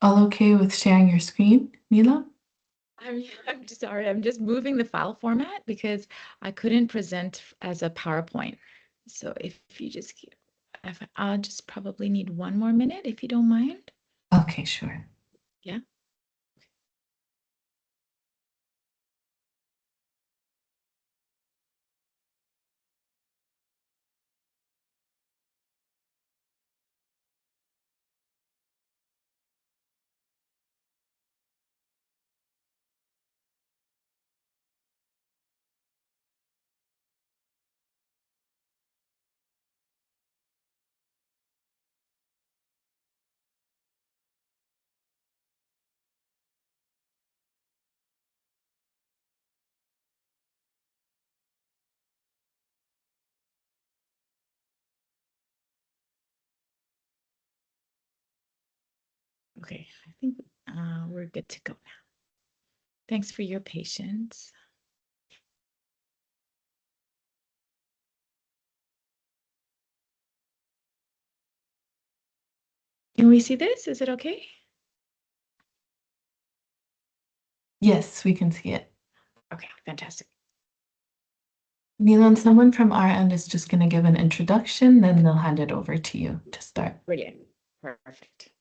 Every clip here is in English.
All okay with sharing your screen, Neelam? I'm just sorry. I'm just moving the file format because I couldn't present as a PowerPoint. So if you just I'll just probably need one more minute if you don't mind. Okay, sure. Yeah. Okay. I think we're good to go now. Thanks for your patience. Can we see this? Is it okay? Yes, we can see it. Okay, fantastic. Neelam, someone from our end is just going to give an introduction, then they'll hand it over to you to start. Brilliant. Perfect.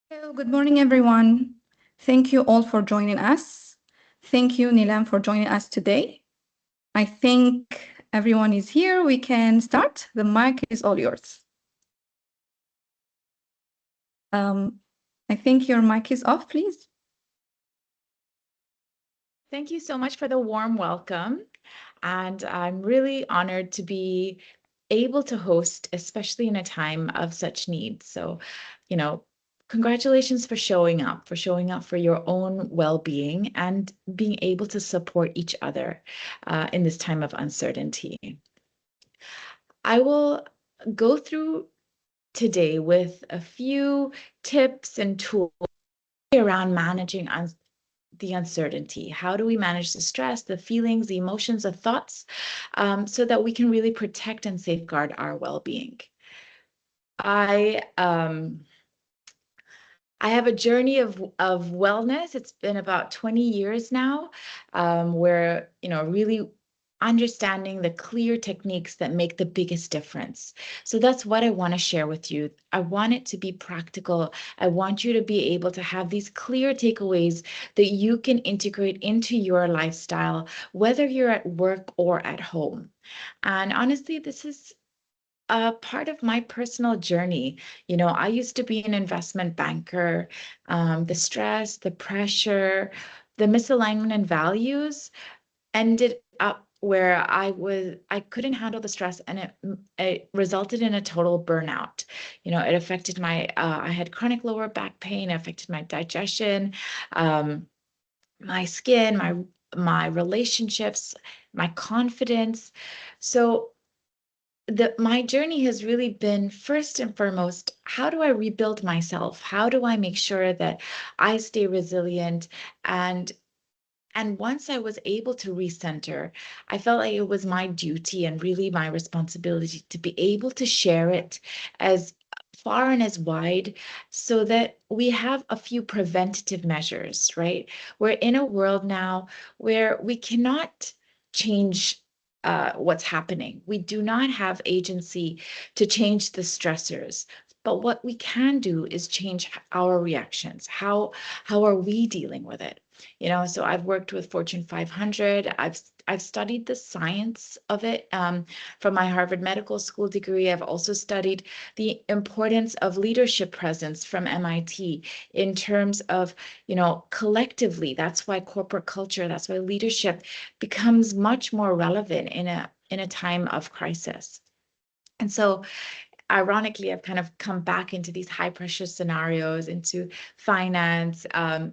Hello, good morning, everyone. Thank you all for joining us. Thank you, Neelam, for joining us today. I think everyone is here. We can start. The mic is all yours. I think your mic is off, please. Thank you so much for the warm welcome. And I'm really honored to be able to host, especially in a time of such need. So, congratulations for showing up for your own well-being and being able to support each other in this time of uncertainty. I will go through today with a few tips and tools around managing the uncertainty. How do we manage the stress, the feelings, the emotions, the thoughts, so that we can really protect and safeguard our well-being? I have a journey of wellness. It's been about 20 years now, where really understanding the clear techniques that make the biggest difference. So that's what I want to share with you. I want it to be practical. I want you to be able to have these clear takeaways that you can integrate into your lifestyle, whether you're at work or at home. And honestly, this is a part of my personal journey. I used to be an investment banker. The stress, the pressure, the misalignment in values ended up where I couldn't handle the stress, and it resulted in a total burnout. It affected I had chronic lower back pain, it affected my digestion, my skin, my relationships, my confidence. So my journey has really been, first and foremost, how do I rebuild myself? How do I make sure that I stay resilient? And once I was able to recenter, I felt like it was my duty and really my responsibility to be able to share it as far and as wide so that we have a few preventative measures, right? We're in a world now where we cannot change what's happening. We do not have agency to change the stressors. But what we can do is change our reactions. How are we dealing with it? So I've worked with Fortune 500. I've studied the science of it from my Harvard Medical School degree. I've also studied the importance of leadership presence from MIT in terms of, collectively. That's why corporate culture, that's why leadership becomes much more relevant in a time of crisis. And so ironically, I've kind of come back into these high pressure scenarios, into finance,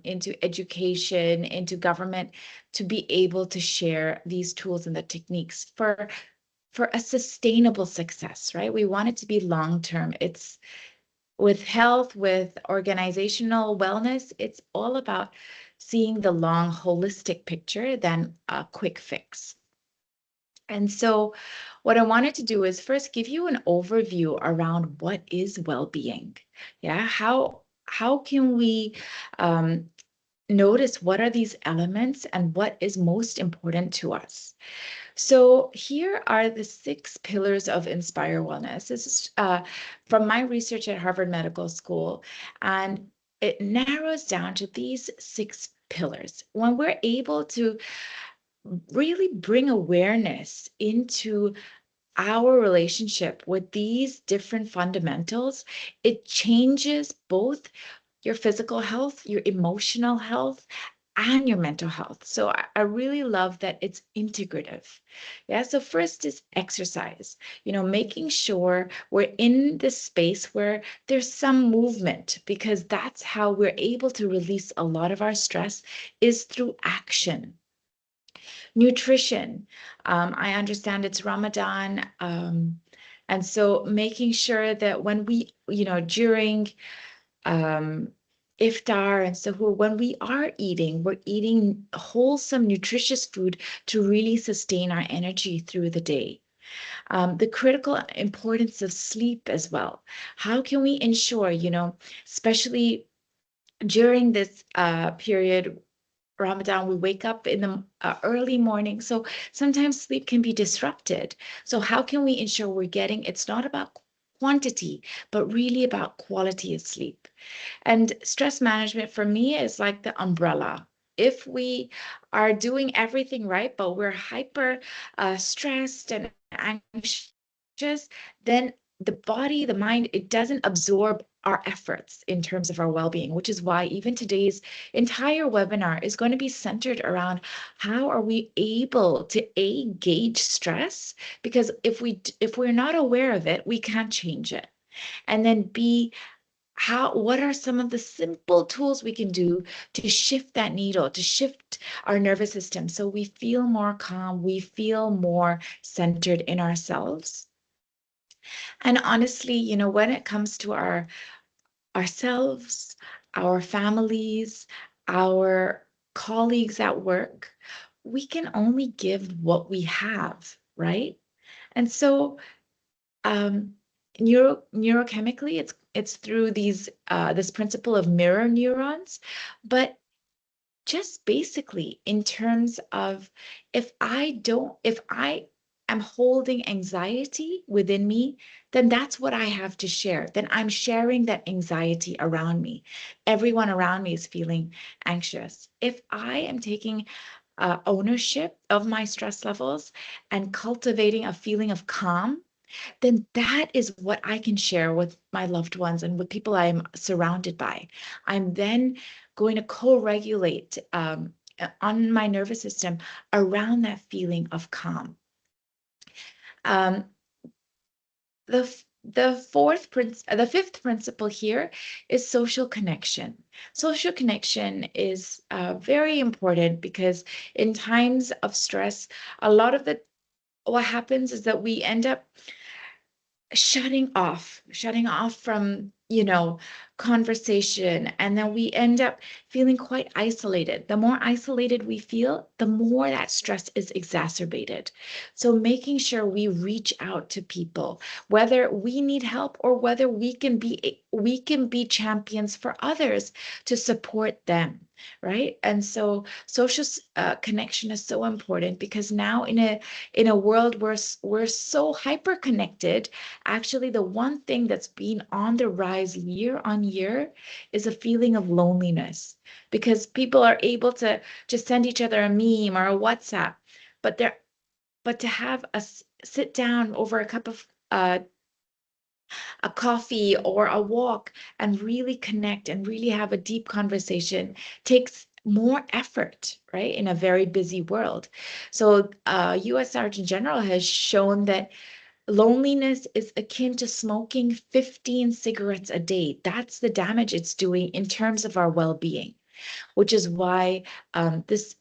into education, into government, to be able to share these tools and the techniques for a sustainable success, right? We want it to be long-term. It's with health, with organizational wellness, it's all about seeing the long holistic picture than a quick fix. And so what I wanted to do is first give you an overview around what is well-being. Yeah, how can we notice what are these elements and what is most important to us? So here are the 6 pillars of Inspire Wellness. This is from my research at Harvard Medical School, and it narrows down to these 6 pillars. When we're able to really bring awareness into our relationship with these different fundamentals, it changes both your physical health, your emotional health, and your mental health. So I really love that it's integrative. Yeah. So first is exercise, making sure we're in this space where there's some movement, because that's how we're able to release a lot of our stress, is through action. Nutrition. I understand it's Ramadan. And so making sure that when we, during iftar and sahur, when we are eating, we're eating wholesome, nutritious food to really sustain our energy through the day. The critical importance of sleep as well. How can we ensure, especially during this period, Ramadan, we wake up in the early morning. So sometimes sleep can be disrupted. So how can we ensure we're getting, it's not about quantity, but really about quality of sleep. And stress management for me is like the umbrella. If we are doing everything right, but we're hyper stressed and anxious, then the body, the mind, it doesn't absorb our efforts in terms of our well-being, which is why even today's entire webinar is going to be centered around how are we able to gauge stress, because if we're not aware of it, we can't change it. And then B, what are some of the simple tools we can do to shift that needle, to shift our nervous system so we feel more calm, we feel more centered in ourselves. And honestly, when it comes to ourselves, our families, our colleagues at work, we can only give what we have, right? And so neurochemically, it's through this principle of mirror neurons, but just basically in terms of if I am holding anxiety within me, then that's what I have to share. Then I'm sharing that anxiety around me. Everyone around me is feeling anxious. If I am taking ownership of my stress levels and cultivating a feeling of calm, then that is what I can share with my loved ones and with people I'm surrounded by. I'm then going to co-regulate on my nervous system around that feeling of calm. The fifth principle here is social connection. Social connection is very important because in times of stress, a lot of what happens is that we end up shutting off from, conversation, and then we end up feeling quite isolated. The more isolated we feel, the more that stress is exacerbated. So making sure we reach out to people, whether we need help or whether we can be champions for others to support them, right? And so social connection is so important, because now in a world where we're so hyper connected, actually the one thing that's been on the rise year on year is a feeling of loneliness, because people are able to just send each other a meme or a WhatsApp, but to have a sit down over a cup of a coffee or a walk and really connect and really have a deep conversation takes more effort, right, in a very busy world. So U.S. Surgeon General has shown that loneliness is akin to smoking 15 cigarettes a day. That's the damage it's doing in terms of our well-being, which is why this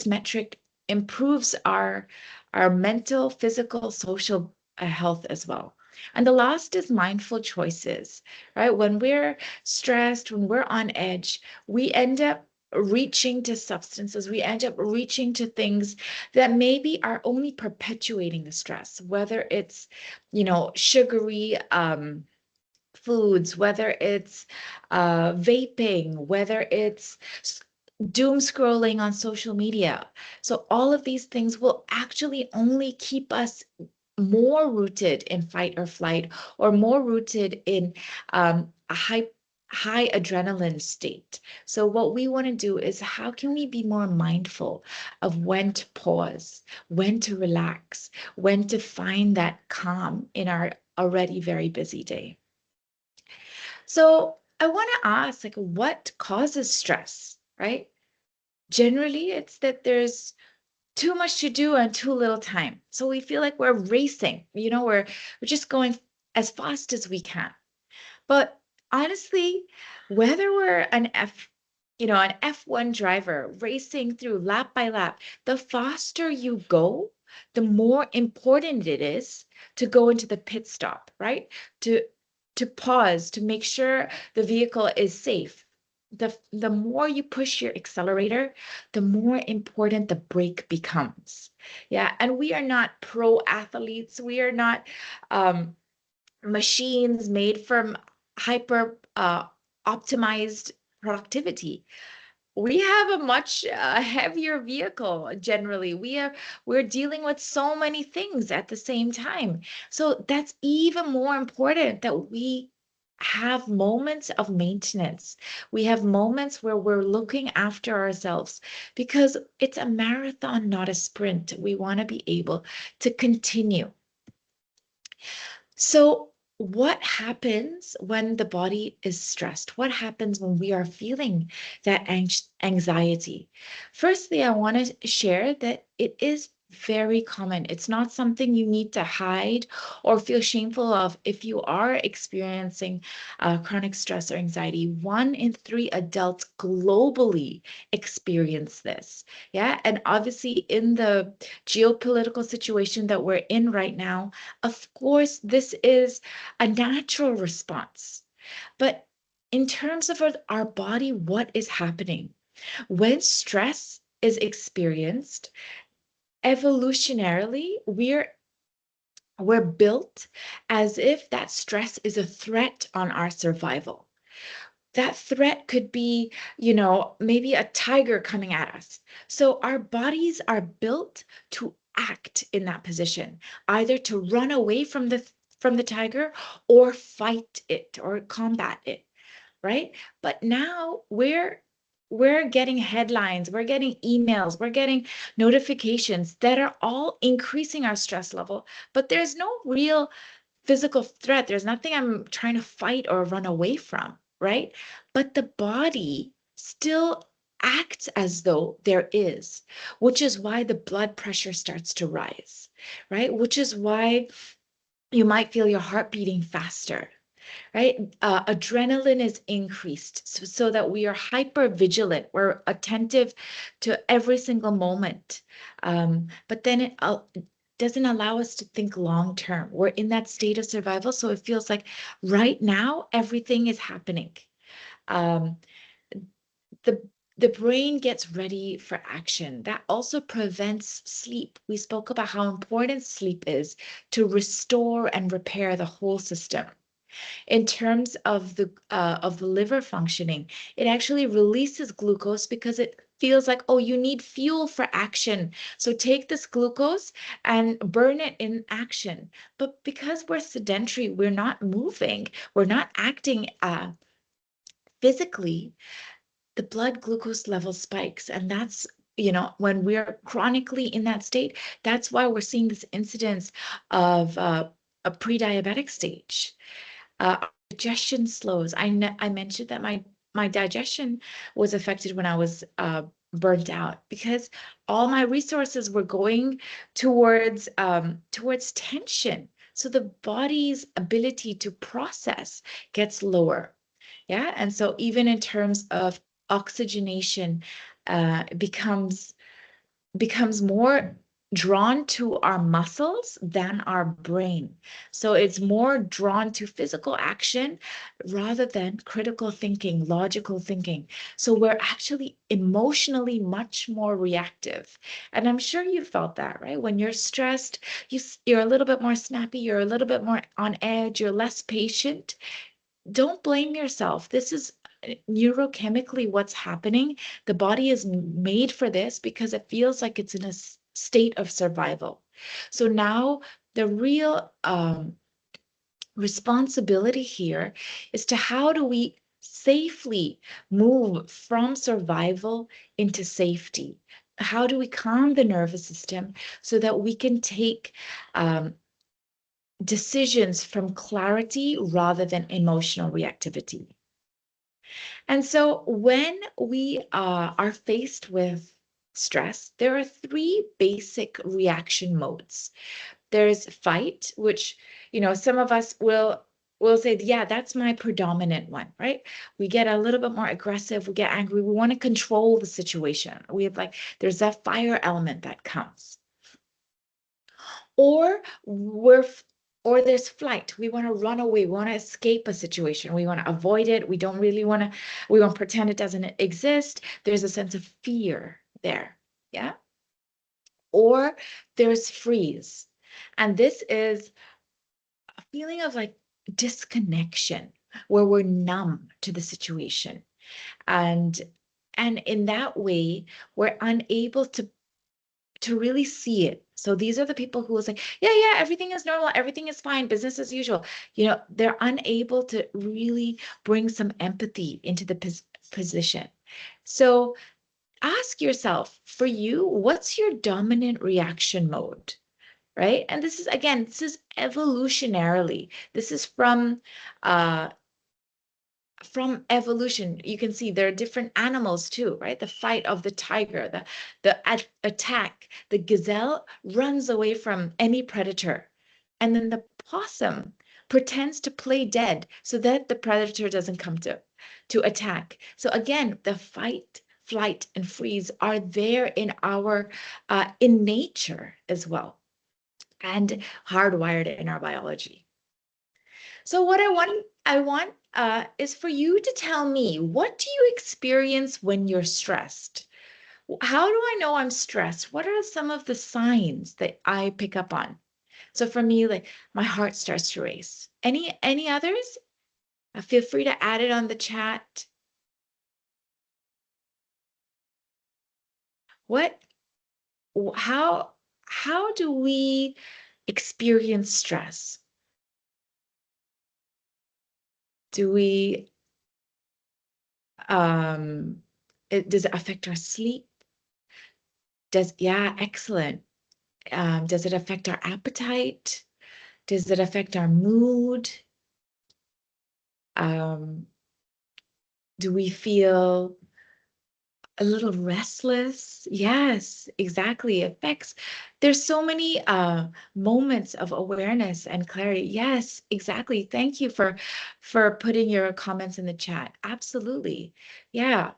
metric improves our mental, physical, social health as well. And the last is mindful choices, right? When we're stressed, when we're on edge, we end up reaching to substances, we end up reaching to things that maybe are only perpetuating the stress, whether it's, sugary foods, whether it's vaping, whether it's doom scrolling on social media. So all of these things will actually only keep us more rooted in fight or flight, or more rooted in a high adrenaline state. So what we want to do is, how can we be more mindful of when to pause, when to relax, when to find that calm in our already very busy day? So I want to ask, like, what causes stress, right? Generally, it's that there's too much to do and too little time. So we feel like we're racing, we're just going as fast as we can. But honestly, whether we're an F1 driver racing through lap by lap, the faster you go, the more important it is to go into the pit stop, right? To pause, to make sure the vehicle is safe. The more you push your accelerator, the more important the brake becomes. Yeah, and we are not pro athletes. We are not machines made from hyper optimized productivity. We have a much heavier vehicle generally. We're dealing with so many things at the same time. So that's even more important, that we have moments of maintenance. We have moments where we're looking after ourselves, because it's a marathon, not a sprint. We want to be able to continue. So what happens when the body is stressed? What happens when we are feeling that anxiety? Firstly, I want to share that it is very common. It's not something you need to hide or feel shameful of if you are experiencing chronic stress or anxiety. 1 in 3 adults globally experience this. Yeah. And obviously, in the geopolitical situation that we're in right now, of course, this is a natural response. But in terms of our body, what is happening? When stress is experienced, evolutionarily, we're built as if that stress is a threat on our survival. That threat could be, maybe a tiger coming at us. So our bodies are built to act in that position, either to run away from the tiger or fight it or combat it, right? But now we're getting headlines, we're getting emails, we're getting notifications that are all increasing our stress level, but there's no real physical threat. There's nothing I'm trying to fight or run away from, right? But the body still acts as though there is, which is why the blood pressure starts to rise, right? Which is why you might feel your heart beating faster, right? Adrenaline is increased so that we are hyper vigilant. We're attentive to every single moment. But then doesn't allow us to think long term. We're in that state of survival, so it feels like right now everything is happening. Um, the brain gets ready for action. That also prevents sleep. We spoke about how important sleep is to restore and repair the whole system. In terms of the liver functioning, it actually releases glucose because it feels like, oh, you need fuel for action. So take this glucose and burn it in action. But because we're sedentary, we're not moving, we're not acting physically, the blood glucose level spikes. And that's, when we're chronically in that state, that's why we're seeing this incidence of a pre-diabetic stage. Digestion slows. I mentioned that my digestion was affected when I was burnt out because all my resources were going towards tension. So the body's ability to process gets lower. Yeah. And so even in terms of oxygenation, becomes more drawn to our muscles than our brain. So it's more drawn to physical action rather than critical thinking, logical thinking. So we're actually emotionally much more reactive. And I'm sure you felt that, right? When you're stressed, you're a little bit more snappy, you're a little bit more on edge, you're less patient. Don't blame yourself. This is neurochemically what's happening. The body is made for this because it feels like it's in a state of survival. So now the real responsibility here is to how do we safely move from survival into safety? How do we calm the nervous system so that we can take decisions from clarity rather than emotional reactivity? And so when we are faced with stress, there are three basic reaction modes. There's fight, which, some of us will say, yeah, that's my predominant one, right? We get a little bit more aggressive, we get angry, we want to control the situation. We have there's that fire element that comes. Or there's flight. We want to run away. We want to escape a situation. We want to avoid it. We don't really want to, we want to pretend it doesn't exist. There's a sense of fear there. Yeah. Or there's freeze. And this is a feeling of disconnection where we're numb to the situation. And in that way, we're unable to really see it. So these are the people who will say, yeah, everything is normal, everything is fine, business as usual. They're unable to really bring some empathy into the position. So ask yourself, for you, what's your dominant reaction mode? Right? And this is evolutionarily. This is from evolution. You can see there are different animals too, right? The fight of the tiger, the attack. The gazelle runs away from any predator. And then the possum pretends to play dead so that the predator doesn't come to attack. So again, the fight, flight, and freeze are there in our in nature as well, and hardwired in our biology. So what I want is for you to tell me, what do you experience when you're stressed? How do I know I'm stressed? What are some of the signs that I pick up on? So for me, my heart starts to race. Any others? Feel free to add it on the chat. How do we experience stress? Do we does it affect our sleep? Excellent. Does it affect our appetite? Does it affect our mood? Do we feel a little restless? Yes, exactly. There's so many moments of awareness and clarity. Yes, exactly. Thank you for putting your comments in the chat. Absolutely. Yeah.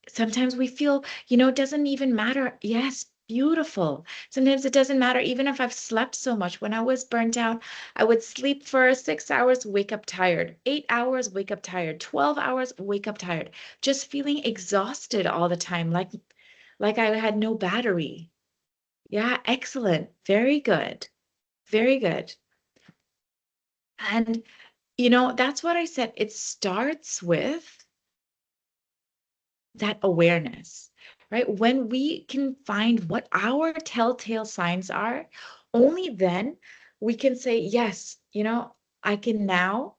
Sometimes we feel, it doesn't even matter. Yes, beautiful. Sometimes it doesn't matter, even if I've slept so much. When I was burnt out, I would sleep for 6 hours, wake up tired, 8 hours, wake up tired, 12 hours, wake up tired, just feeling exhausted all the time, like I had no battery. Yeah, excellent. Very good. Very good. And, that's what I said. It starts with that awareness, right? When we can find what our telltale signs are, only then we can say, yes, I can now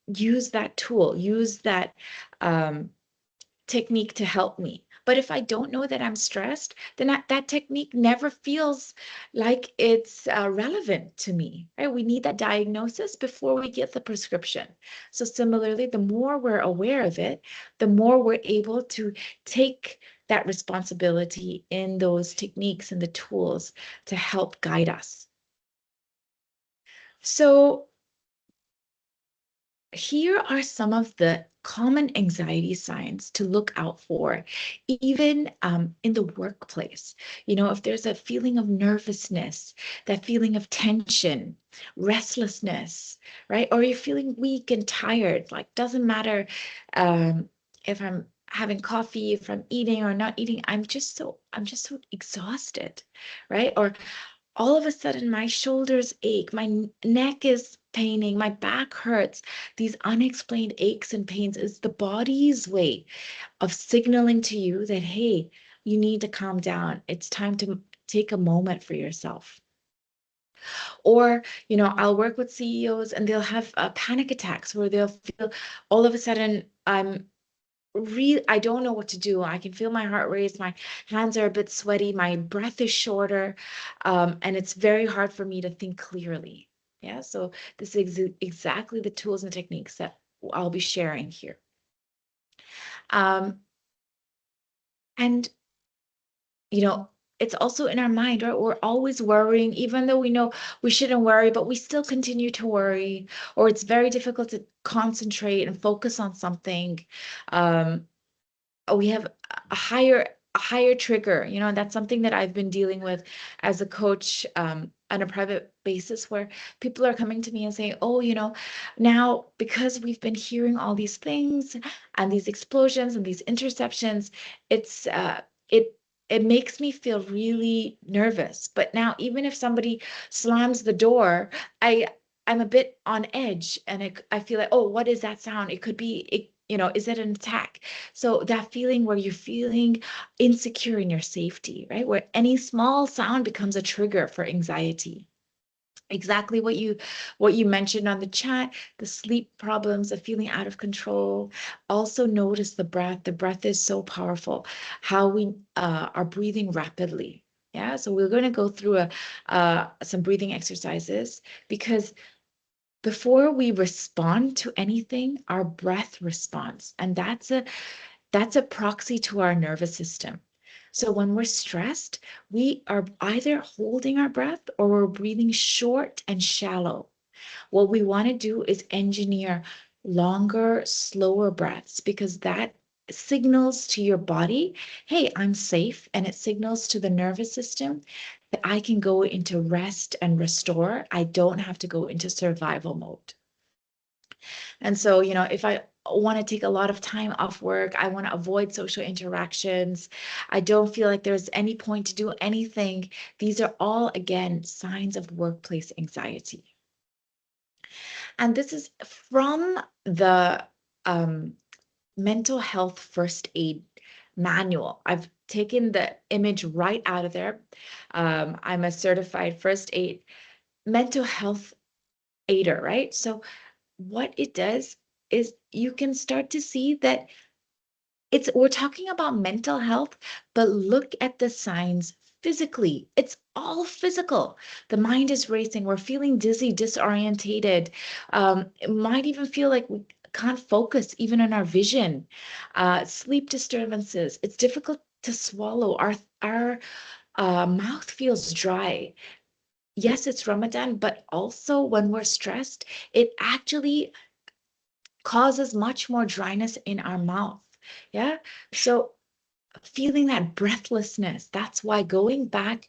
use that tool, use that technique to help me. But if I don't know that I'm stressed, then that technique never feels like it's relevant to me, right? We need that diagnosis before we get the prescription. So similarly, the more we're aware of it, the more we're able to take that responsibility in those techniques and the tools to help guide us. So here are some of the common anxiety signs to look out for, even in the workplace. If there's a feeling of nervousness, that feeling of tension, restlessness, right? Or you're feeling weak and tired, like doesn't matter if I'm having coffee, if I'm eating or not eating, I'm just so exhausted, right? Or all of a sudden my shoulders ache, my neck is paining, my back hurts. These unexplained aches and pains is the body's way of signaling to you that, hey, you need to calm down. It's time to take a moment for yourself. Or, I'll work with CEOs and they'll have panic attacks where they'll feel all of a sudden I don't know what to do. I can feel my heart race. My hands are a bit sweaty. My breath is shorter. And it's very hard for me to think clearly. Yeah. So this is exactly the tools and techniques that I'll be sharing here. And, it's also in our mind, right? We're always worrying, even though we know we shouldn't worry, but we still continue to worry, or it's very difficult to concentrate and focus on something. We have a higher trigger, and that's something that I've been dealing with as a coach on a private basis, where people are coming to me and saying, oh, now because we've been hearing all these things and these explosions and these interceptions, it's it makes me feel really nervous. But now even if somebody slams the door, I'm a bit on edge, and I feel like, oh, what is that sound? It could be, is it an attack? So that feeling where you're feeling insecure in your safety, right? Where any small sound becomes a trigger for anxiety. Exactly what you mentioned on the chat, the sleep problems, the feeling out of control. Also notice the breath. The breath is so powerful. How we are breathing rapidly. Yeah, so we're going to go through some breathing exercises, because before we respond to anything, our breath responds, and that's a proxy to our nervous system. So when we're stressed, we are either holding our breath or we're breathing short and shallow. What we want to do is engineer longer, slower breaths, because that signals to your body, hey, I'm safe. And it signals to the nervous system that I can go into rest and restore. I don't have to go into survival mode. And so, if I want to take a lot of time off work, I want to avoid social interactions, I don't feel like there's any point to do anything. These are all, again, signs of workplace anxiety. And this is from the mental health first aid manual. I've taken the image right out of there. I'm a certified first aid mental health aider, right? So what it does is you can start to see that we're talking about mental health, but look at the signs physically. It's all physical. The mind is racing. We're feeling dizzy, disorientated. It might even feel like we can't focus even on our vision. Sleep disturbances. It's difficult to swallow. Our mouth feels dry. Yes, it's Ramadan, but also when we're stressed, it actually causes much more dryness in our mouth. Yeah. So feeling that breathlessness. That's why going back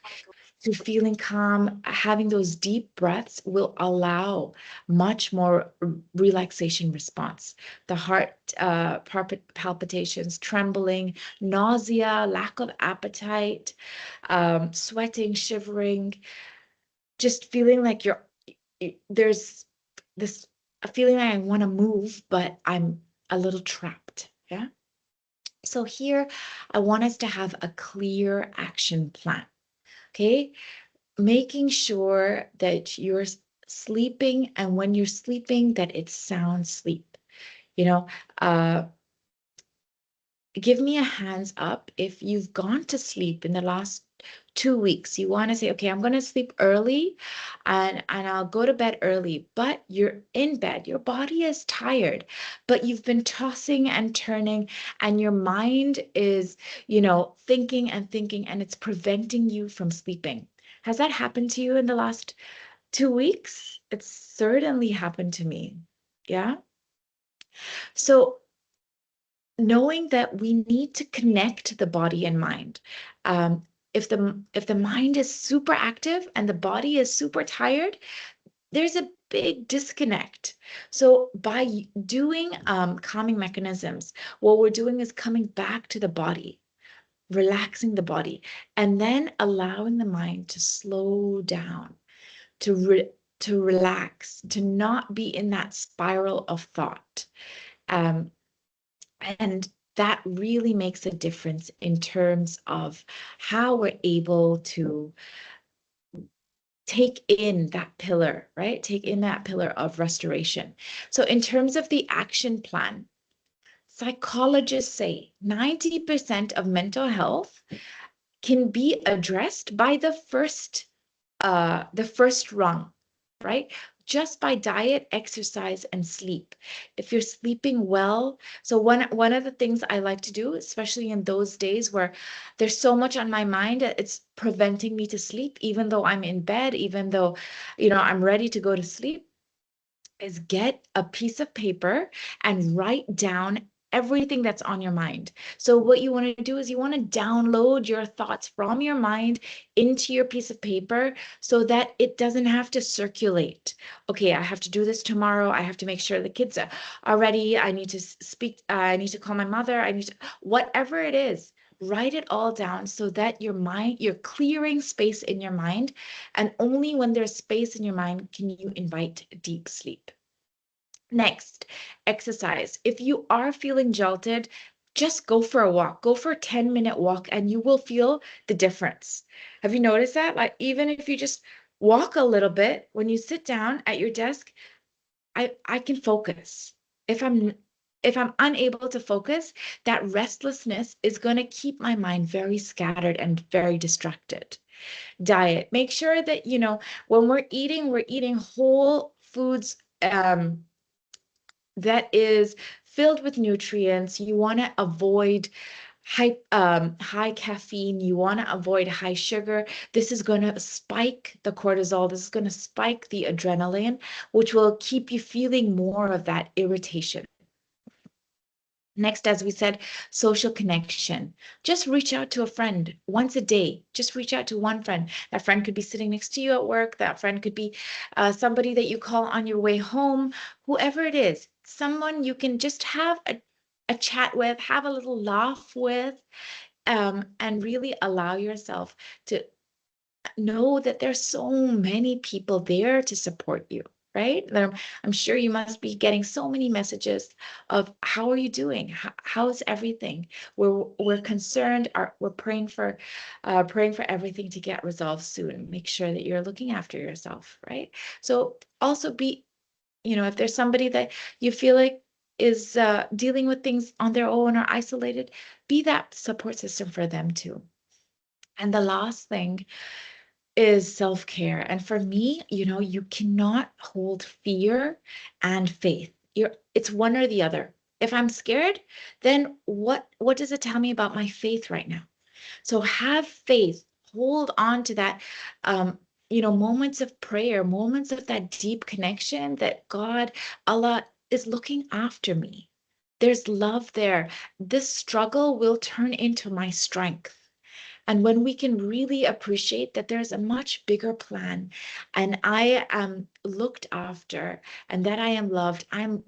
to feeling calm, having those deep breaths will allow much more relaxation response. The heart palpitations, trembling, nausea, lack of appetite, sweating, shivering, just feeling like there's this a feeling like I want to move, but I'm a little trapped. Yeah. So here, I want us to have a clear action plan. Okay. Making sure that you're sleeping, and when you're sleeping, that it's sound sleep. You know, give me a hands up if you've gone to sleep in the last 2 weeks. You want to say, okay, I'm going to sleep early and I'll go to bed early, but you're in bed, your body is tired, but you've been tossing and turning and your mind is, thinking and thinking, and it's preventing you from sleeping. Has that happened to you in the last 2 weeks? It's certainly happened to me. Yeah. So knowing that we need to connect the body and mind. If the mind is super active and the body is super tired, there's a big disconnect. So by doing calming mechanisms, what we're doing is coming back to the body, relaxing the body, and then allowing the mind to slow down, to relax, to not be in that spiral of thought. And that really makes a difference in terms of how we're able to take in that pillar, right? Take in that pillar of restoration. So in terms of the action plan, psychologists say 90% of mental health can be addressed by the first rung, right? Just by diet, exercise, and sleep. If you're sleeping well, so one of the things I like to do, especially in those days where there's so much on my mind, it's preventing me to sleep, even though I'm in bed, even though, I'm ready to go to sleep, is get a piece of paper and write down everything that's on your mind. So what you want to do is you want to download your thoughts from your mind into your piece of paper so that it doesn't have to circulate. Okay, I have to do this tomorrow. I have to make sure the kids are ready. I need to speak. I need to call my mother. I need to, whatever it is, write it all down so that you're clearing space in your mind. And only when there's space in your mind can you invite deep sleep. Next, exercise. If you are feeling jolted, just go for a walk. Go for a 10-minute walk and you will feel the difference. Have you noticed that? Like, even if you just walk a little bit, when you sit down at your desk, I can focus. If I'm unable to focus, that restlessness is going to keep my mind very scattered and very distracted. Diet. Make sure that, when we're eating whole foods, that is filled with nutrients. You want to avoid high caffeine. You want to avoid high sugar. This is going to spike the cortisol. This is going to spike the adrenaline, which will keep you feeling more of that irritation. Next, as we said, social connection. Just reach out to a friend once a day. Just reach out to one friend. That friend could be sitting next to you at work. That friend could be somebody that you call on your way home. Whoever it is, someone you can just have a chat with, have a little laugh with, and really allow yourself to know that there's so many people there to support you, right? I'm sure you must be getting so many messages of how are you doing? How's everything? We're concerned. We're praying for everything to get resolved soon. Make sure that you're looking after yourself, right? So also be, if there's somebody that you feel like is dealing with things on their own or isolated, be that support system for them too. And the last thing is self-care. And for me, you cannot hold fear and faith. It's one or the other. If I'm scared, then what does it tell me about my faith right now? So have faith, hold on to that, moments of prayer, moments of that deep connection that God, Allah is looking after me. There's love there. This struggle will turn into my strength. And when we can really appreciate that there's a much bigger plan and I am looked after and that I am loved, I'm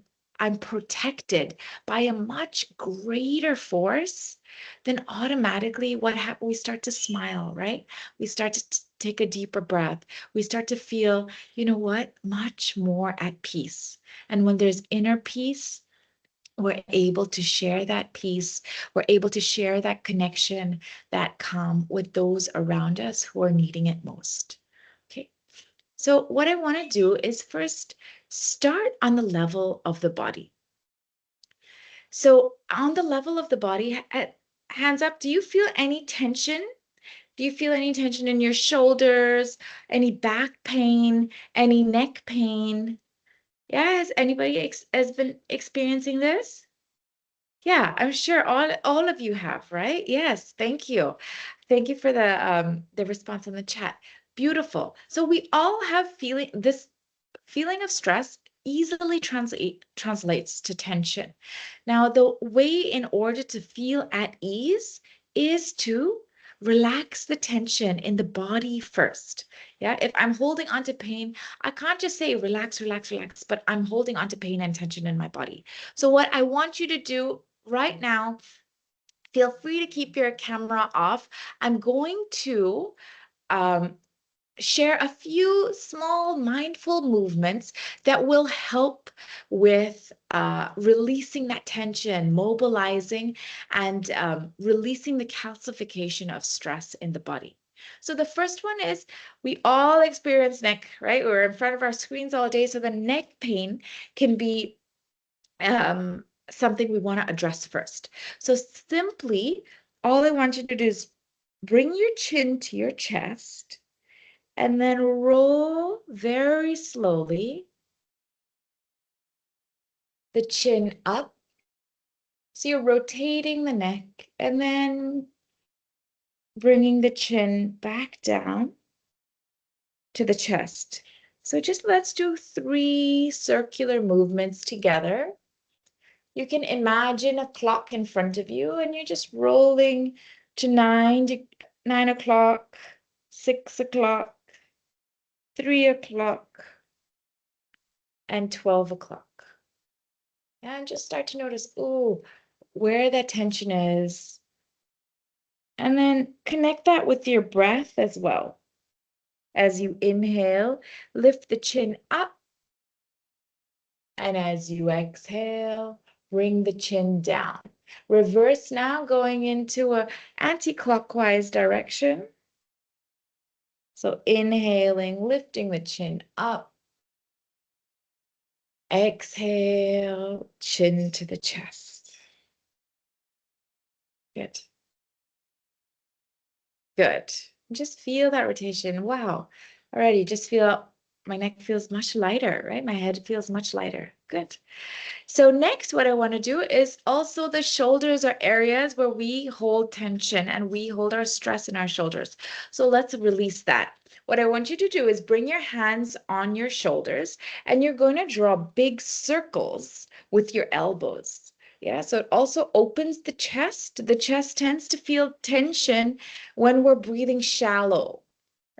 protected by a much greater force, then automatically what happens? We start to smile, right? We start to take a deeper breath. We start to feel, you know what, much more at peace. And when there's inner peace, we're able to share that peace. We're able to share that connection, that calm with those around us who are needing it most. Okay. So what I want to do is first start on the level of the body. So on the level of the body, hands up, do you feel any tension? Do you feel any tension in your shoulders, any back pain, any neck pain? Yeah, has anybody has been experiencing this? Yeah, I'm sure all of you have, right? Yes, thank you. Thank you for the response in the chat. Beautiful. So we all have this feeling of stress easily translates to tension. Now, the way in order to feel at ease is to relax the tension in the body first. Yeah, if I'm holding on to pain, I can't just say relax, relax, relax, but I'm holding on to pain and tension in my body. So what I want you to do right now, feel free to keep your camera off. I'm going to share a few small mindful movements that will help with releasing that tension, mobilizing, and releasing the calcification of stress in the body. So the first one is we all experience neck, right? We're in front of our screens all day. So the neck pain can be something we want to address first. So simply, all I want you to do is bring your chin to your chest and then roll very slowly the chin up. So you're rotating the neck and then bringing the chin back down to the chest. So just let's do 3 circular movements together. You can imagine a clock in front of you and you're just rolling to 9 o'clock, 6 o'clock, 3 o'clock, and 12 o'clock. And just start to notice, ooh, where that tension is. And then connect that with your breath as well. As you inhale, lift the chin up. And as you exhale, bring the chin down. Reverse now, going into an anti-clockwise direction. So inhaling, lifting the chin up. Exhale, chin to the chest. Good. Good. Just feel that rotation. Wow. Already just feel my neck feels much lighter, right? My head feels much lighter. Good. So next, what I want to do is also the shoulders are areas where we hold tension and we hold our stress in our shoulders. So let's release that. What I want you to do is bring your hands on your shoulders and you're going to draw big circles with your elbows. Yeah, so it also opens the chest. The chest tends to feel tension when we're breathing shallow,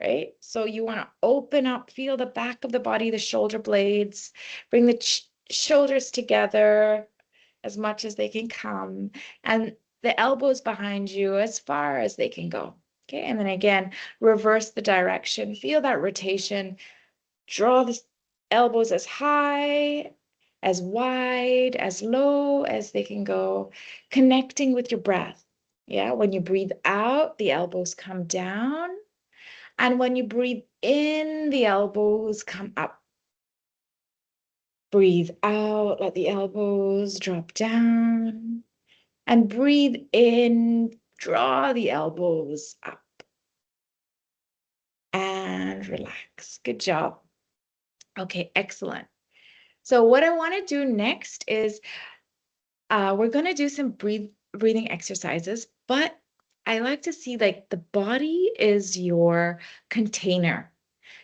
right? So you want to open up, feel the back of the body, the shoulder blades, bring the shoulders together as much as they can come, and the elbows behind you as far as they can go. Okay, and then again, reverse the direction. Feel that rotation. Draw the elbows as high, as wide, as low as they can go, connecting with your breath. Yeah, when you breathe out, the elbows come down. And when you breathe in, the elbows come up. Breathe out, let the elbows drop down. And breathe in, draw the elbows up. And relax. Good job. Okay, excellent. So what I want to do next is we're going to do some breathing exercises, but I like to see like the body is your container.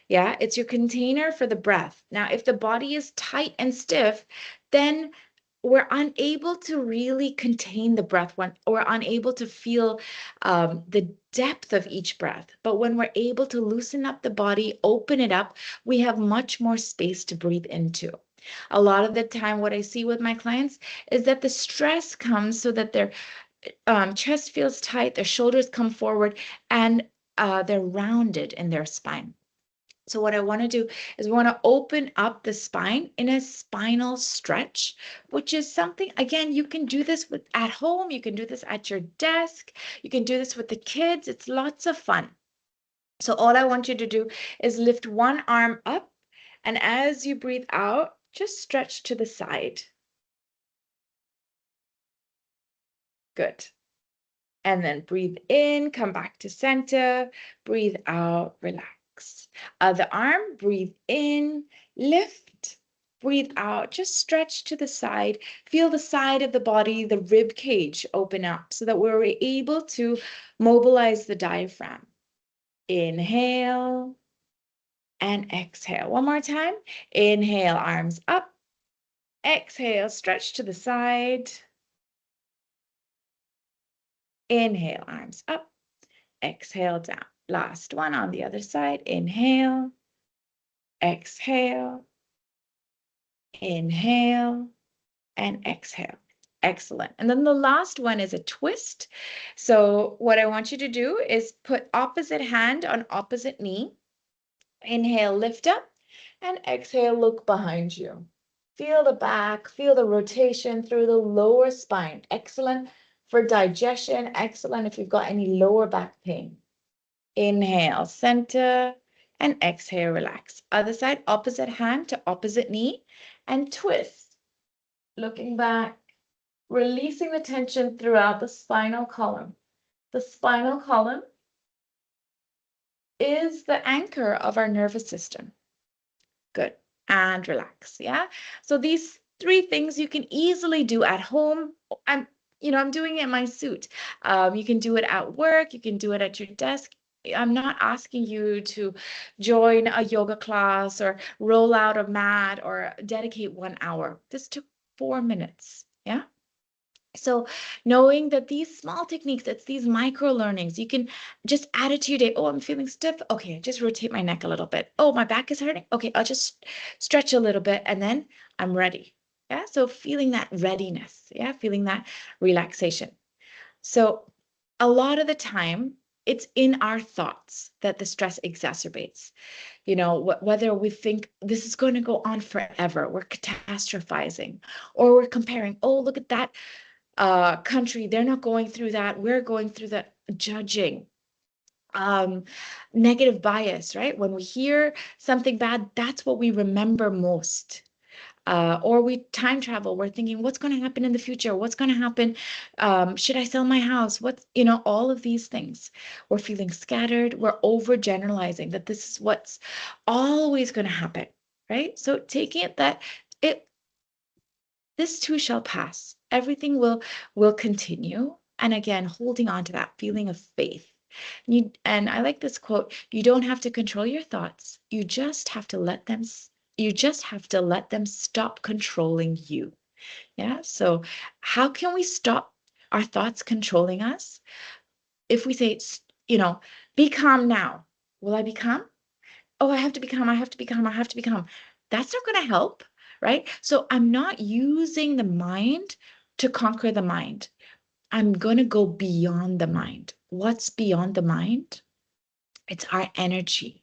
Yeah, it's your container for the breath. Now, if the body is tight and stiff, then we're unable to really contain the breath when we're unable to feel the depth of each breath. But when we're able to loosen up the body, open it up, we have much more space to breathe into. A lot of the time, what I see with my clients is that the stress comes so that their chest feels tight, their shoulders come forward, and they're rounded in their spine. So what I want to do is we want to open up the spine in a spinal stretch, which is something, again, you can do this with at home, you can do this at your desk, you can do this with the kids. It's lots of fun. So all I want you to do is lift one arm up, and as you breathe out, just stretch to the side. Good. And then breathe in, come back to center, breathe out, relax. Other arm, breathe in, lift, breathe out, just stretch to the side. Feel the side of the body, the rib cage open up so that we're able to mobilize the diaphragm. Inhale and exhale. One more time. Inhale, arms up. Exhale, stretch to the side. Inhale, arms up. Exhale, down. Last one on the other side. Inhale, exhale, inhale, and exhale. Excellent. And then the last one is a twist. So what I want you to do is put opposite hand on opposite knee. Inhale, lift up, and exhale, look behind you. Feel the back, feel the rotation through the lower spine. Excellent for digestion. Excellent if you've got any lower back pain. Inhale, center, and exhale, relax. Other side, opposite hand to opposite knee, and twist. Looking back, releasing the tension throughout the spinal column. The spinal column is the anchor of our nervous system. Good. And relax, yeah? So these 3 things you can easily do at home. I'm doing it in my suit. You can do it at work. You can do it at your desk. I'm not asking you to join a yoga class or roll out a mat or dedicate 1 hour. This took 4 minutes, yeah? So knowing that these small techniques, it's these micro learnings, you can just add it to your day. Oh, I'm feeling stiff. Okay, just rotate my neck a little bit. Oh, my back is hurting. Okay, I'll just stretch a little bit and then I'm ready. Yeah, so feeling that readiness, yeah, feeling that relaxation. So a lot of the time, it's in our thoughts that the stress exacerbates. Whether we think this is going to go on forever, we're catastrophizing, or we're comparing, oh, look at that country, they're not going through that, we're going through that, judging, negative bias, right? When we hear something bad, that's what we remember most. Or we time travel, we're thinking, what's going to happen in the future? What's going to happen? Should I sell my house? All of these things. We're feeling scattered. We're overgeneralizing that this is what's always going to happen, right? So taking it that this too shall pass. Everything will continue. And again, holding on to that feeling of faith. And I like this quote, you don't have to control your thoughts. You just have to let them stop controlling you. Yeah. So how can we stop our thoughts controlling us? If we say, be calm now, will I be calm? Oh, I have to be calm. I have to be calm. I have to be calm. That's not going to help, right? So I'm not using the mind to conquer the mind. I'm going to go beyond the mind. What's beyond the mind? It's our energy.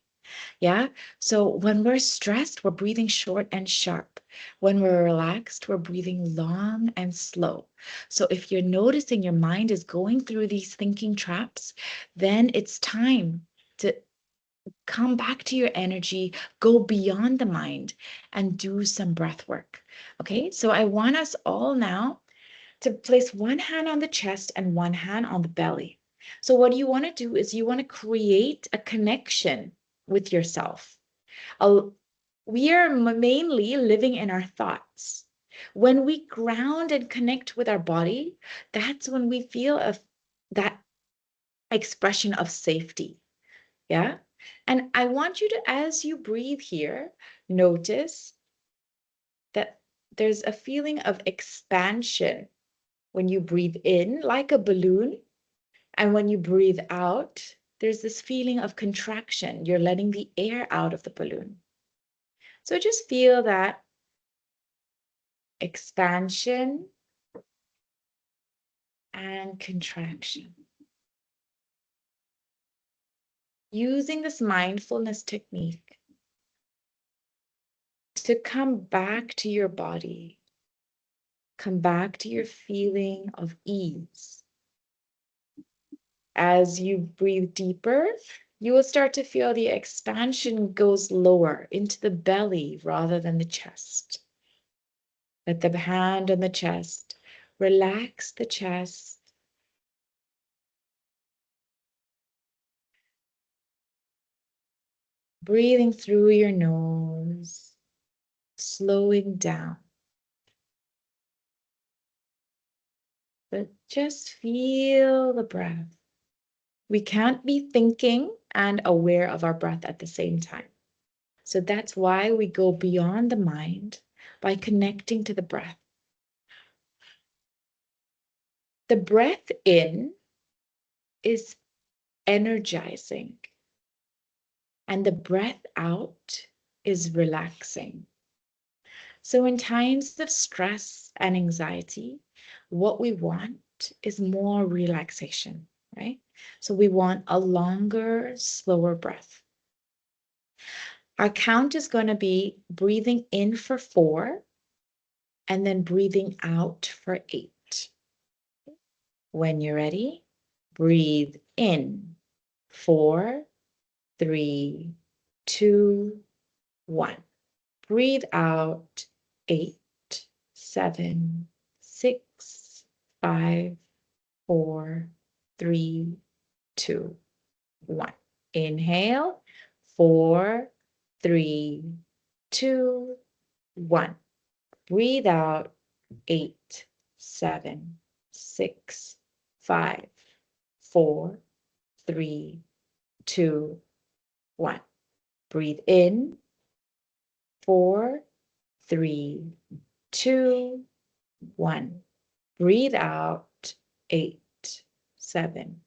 Yeah. So when we're stressed, we're breathing short and sharp. When we're relaxed, we're breathing long and slow. So if you're noticing your mind is going through these thinking traps, then it's time to come back to your energy, go beyond the mind, and do some breath work. Okay, so I want us all now to place one hand on the chest and one hand on the belly. So what you want to do is you want to create a connection with yourself. We are mainly living in our thoughts. When we ground and connect with our body, that's when we feel that expression of safety. Yeah. And I want you to, as you breathe here, notice that there's a feeling of expansion when you breathe in, like a balloon. And when you breathe out, there's this feeling of contraction. You're letting the air out of the balloon. So just feel that expansion and contraction. Using this mindfulness technique to come back to your body, come back to your feeling of ease. As you breathe deeper, you will start to feel the expansion goes lower into the belly rather than the chest. Let the hand on the chest, relax the chest. Breathing through your nose, slowing down. But just feel the breath. We can't be thinking and aware of our breath at the same time. So that's why we go beyond the mind by connecting to the breath. The breath in is energizing, and the breath out is relaxing. So in times of stress and anxiety, what we want is more relaxation, right? So we want a longer, slower breath. Our count is going to be breathing in for 4 and then breathing out for 8. When you're ready, breathe in 4, 3, 2, 1. Breathe out 8, 7, 6, 5, 4, 3, 2, 1. Inhale 4, 3, 2, 1. Breathe out 8, 7, 6, 5, 4, 3, 2, 1. Breathe in 4, 3, 2, 1. Breathe out 8, 7,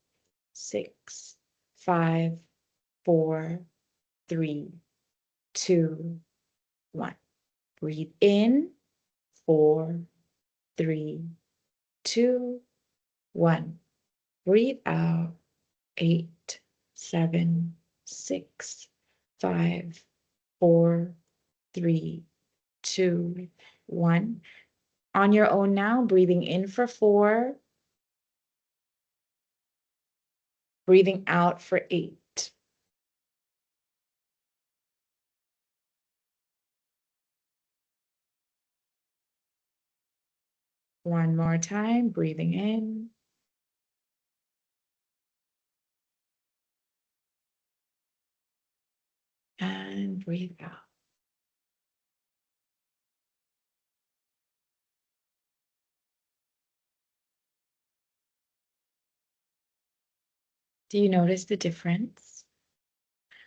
6, 5, 4, 3, 2, 1. Breathe in 4, 3, 2, 1. Breathe out 8, 7, 6, 5, 4, 3, 2, 1. On your own now, breathing in for 4, breathing out for 8. One more time, breathing in. And breathe out. Do you notice the difference?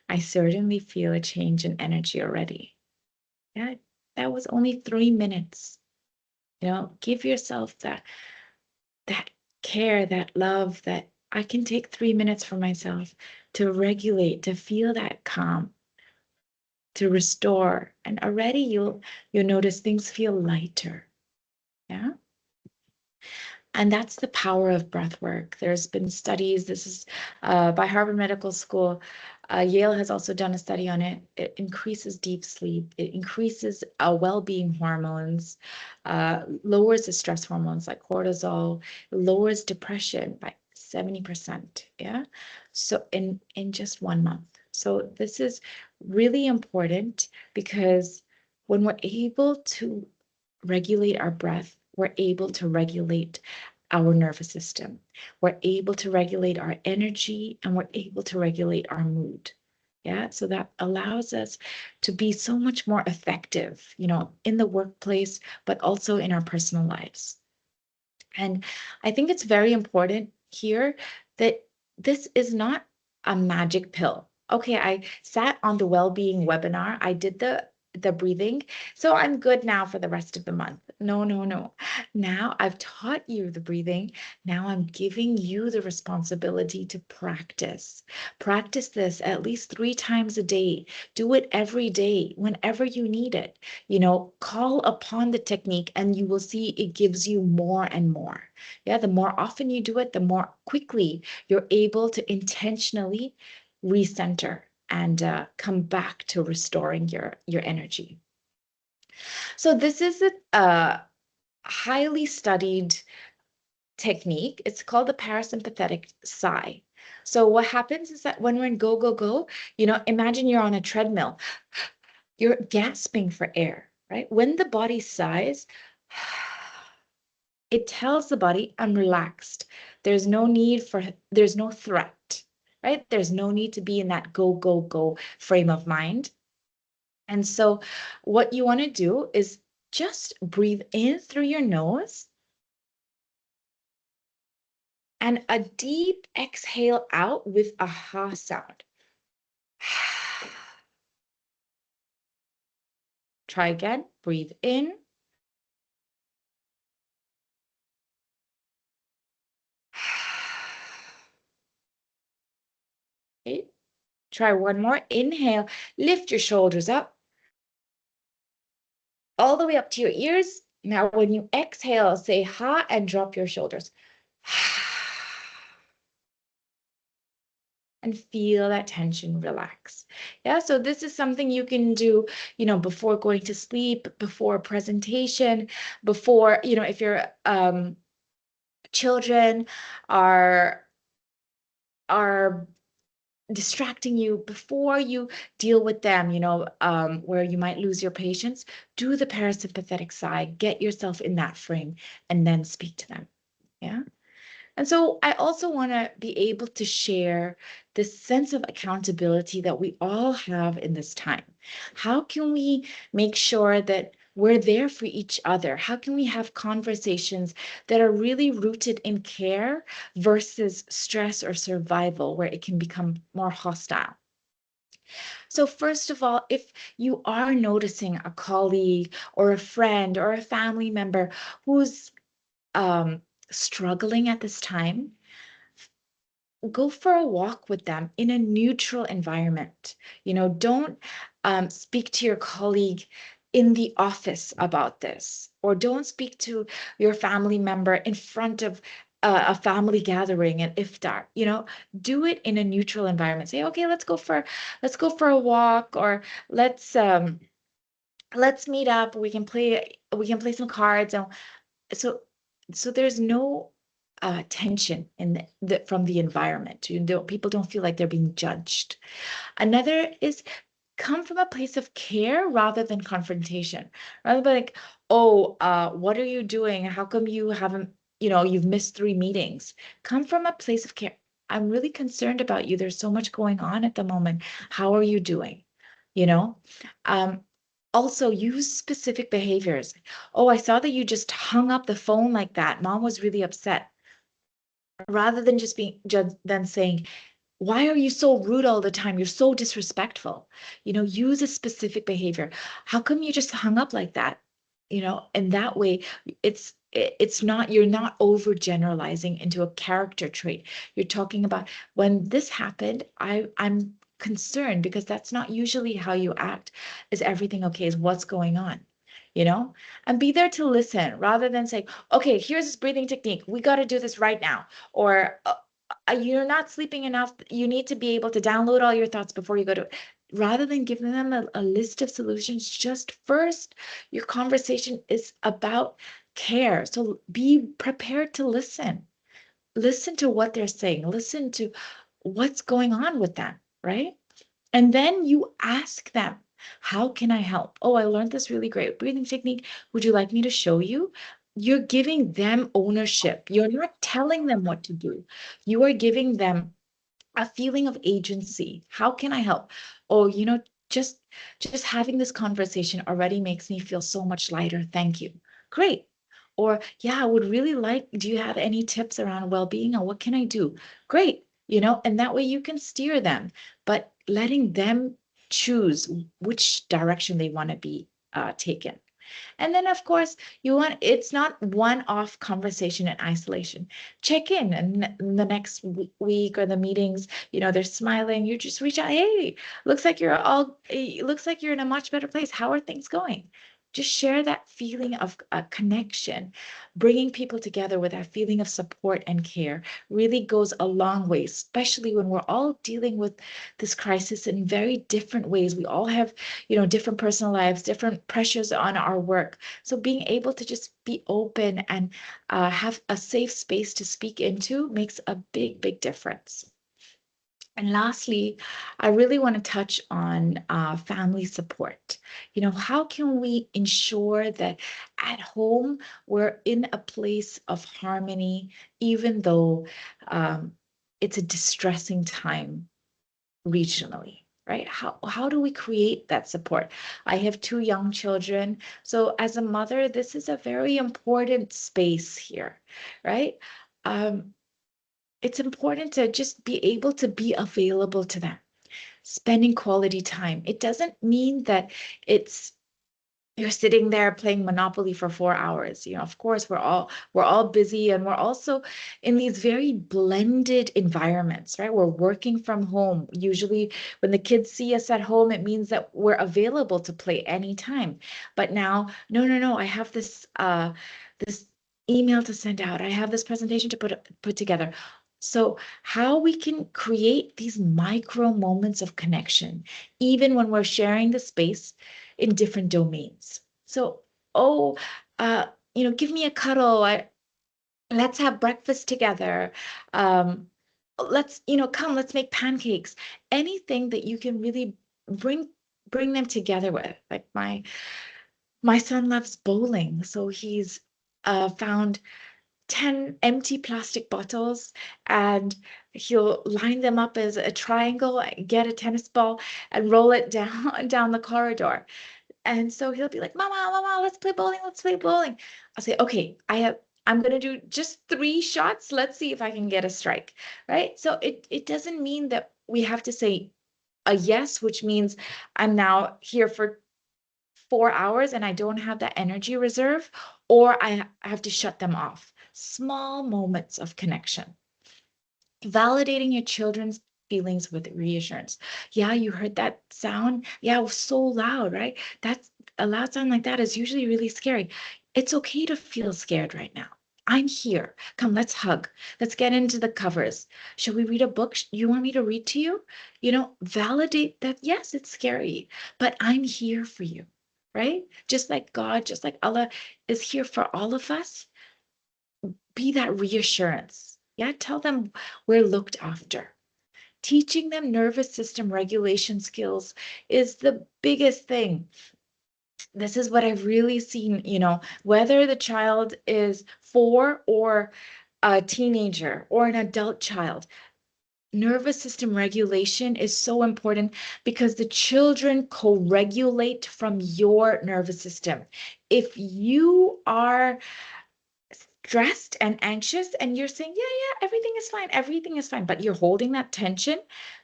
I certainly feel a change in energy already. Yeah, that was only 3 minutes. You know, give yourself that care, that love, that I can take 3 minutes for myself to regulate, to feel that calm, to restore. And already you'll notice things feel lighter. Yeah. And that's the power of breath work. There's been studies, this is by Harvard Medical School. Yale has also done a study on it. It increases deep sleep. It increases well-being hormones, lowers the stress hormones like cortisol, lowers depression by 70%. Yeah. So in just 1 month. So this is really important because when we're able to regulate our breath, we're able to regulate our nervous system. We're able to regulate our energy and we're able to regulate our mood. Yeah, so that allows us to be so much more effective, you know, in the workplace, but also in our personal lives. And I think it's very important here that this is not a magic pill. Okay, I sat on the well-being webinar. I did the the breathing. So I'm good now for the rest of the month. No, no, no. Now I've taught you the breathing. Now I'm giving you the responsibility to practice. Practice this at least 3 times a day. Do it every day, whenever you need it. You know, call upon the technique and you will see it gives you more and more. Yeah, the more often you do it, the more quickly you're able to intentionally recenter and come back to restoring your energy. So this is a highly studied technique. It's called the parasympathetic sigh. So what happens is that when we're in go, go, go, you know, imagine you're on a treadmill. You're gasping for air, right? When the body sighs, it tells the body, I'm relaxed. There's no threat, right? There's no need to be in that go, go, go frame of mind. And so what you want to do is just breathe in through your nose and a deep exhale out with a ha sound. Try again. Breathe in. Okay. Try one more. Inhale. Lift your shoulders up. All the way up to your ears. Now, when you exhale, say ha and drop your shoulders. And feel that tension relax. Yeah, so this is something you can do, you know, before going to sleep, before presentation, before, you know, if your children are distracting you, before you deal with them, you know, where you might lose your patience, do the parasympathetic sigh, get yourself in that frame, and then speak to them. Yeah. And so I also want to be able to share this sense of accountability that we all have in this time. How can we make sure that we're there for each other? How can we have conversations that are really rooted in care versus stress or survival, where it can become more hostile? So first of all, if you are noticing a colleague or a friend or a family member who's struggling at this time, go for a walk with them in a neutral environment. You know, don't speak to your colleague in the office about this, or don't speak to your family member in front of a family gathering at iftar. You know, do it in a neutral environment. Say, okay, let's go for a walk, or let's meet up. We can play some cards. And so there's no tension in from the environment. People don't feel like they're being judged. Another is come from a place of care rather than confrontation. Rather than like, oh, what are you doing? How come you haven't, you know, you've missed 3 meetings? Come from a place of care. I'm really concerned about you. There's so much going on at the moment. How are you doing? You know, also use specific behaviors. Oh, I saw that you just hung up the phone like that. Mom was really upset. Rather than just saying, why are you so rude all the time? You're so disrespectful. You know, use a specific behavior. How come you just hung up like that? You know, and that way it's not, you're not overgeneralizing into a character trait. You're talking about, when this happened, I'm concerned because that's not usually how you act. Is everything okay? Is what's going on? You know, and be there to listen rather than saying, okay, here's this breathing technique. We got to do this right now. Or you're not sleeping enough. You need to be able to download all your thoughts before you go to, rather than giving them a list of solutions. Just first, your conversation is about care. So be prepared to listen. Listen to what they're saying. Listen to what's going on with them, right? And then you ask them, how can I help? Oh, I learned this really great breathing technique. Would you like me to show you? You're giving them ownership. You're not telling them what to do. You are giving them a feeling of agency. How can I help? Oh, you know, just having this conversation already makes me feel so much lighter. Thank you. Great. Or, yeah, I would really like, do you have any tips around well-being, or what can I do? Great. You know, and that way you can steer them, but letting them choose which direction they want to be taken. And then, of course, it's not one-off conversation in isolation. Check in and the next week or the meetings, they're smiling. You just reach out. Hey, it looks like you're in a much better place. How are things going? Just share that feeling of a connection. Bringing people together with that feeling of support and care really goes a long way, especially when we're all dealing with this crisis in very different ways. We all have, different personal lives, different pressures on our work. So being able to just be open and have a safe space to speak into makes a big, big difference. And lastly, I really want to touch on family support. How can we ensure that at home we're in a place of harmony, even though it's a distressing time regionally, right? How do we create that support? I have 2 young children. So as a mother, this is a very important space here, right? It's important to just be able to be available to them, spending quality time. It doesn't mean that you're sitting there playing Monopoly for 4 hours. Of course, we're all busy, and we're also in these very blended environments, right? We're working from home. Usually when the kids see us at home, it means that we're available to play anytime. But now, no, I have this email to send out. I have this presentation to put together. So how we can create these micro moments of connection, even when we're sharing the space in different domains. So, give me a cuddle. Let's have breakfast together. Let's make pancakes. Anything that you can really bring them together with. Like my son loves bowling, so he's found 10 empty plastic bottles, and he'll line them up as a triangle, get a tennis ball and roll it down the corridor. And so he'll be like, Mama, let's play bowling. I'll say, okay, I'm going to do just 3 shots. Let's see if I can get a strike, right? So it doesn't mean that we have to say a yes, which means I'm now here for 4 hours and I don't have that energy reserve, or I have to shut them off. Small moments of connection. Validating your children's feelings with reassurance. Yeah, you heard that sound? Yeah, it was so loud, right? That's a loud sound like that is usually really scary. It's okay to feel scared right now. I'm here. Come, let's hug. Let's get into the covers. Shall we read a book? You want me to read to you? Validate that, yes, it's scary, but I'm here for you, right? Just like God, just like Allah is here for all of us. Be that reassurance. Yeah, tell them we're looked after. Teaching them nervous system regulation skills is the biggest thing. This is what I've really seen, whether the child is 4 or a teenager or an adult child. Nervous system regulation is so important because the children co-regulate from your nervous system. If you are stressed and anxious and you're saying, yeah, everything is fine, but you're holding that tension,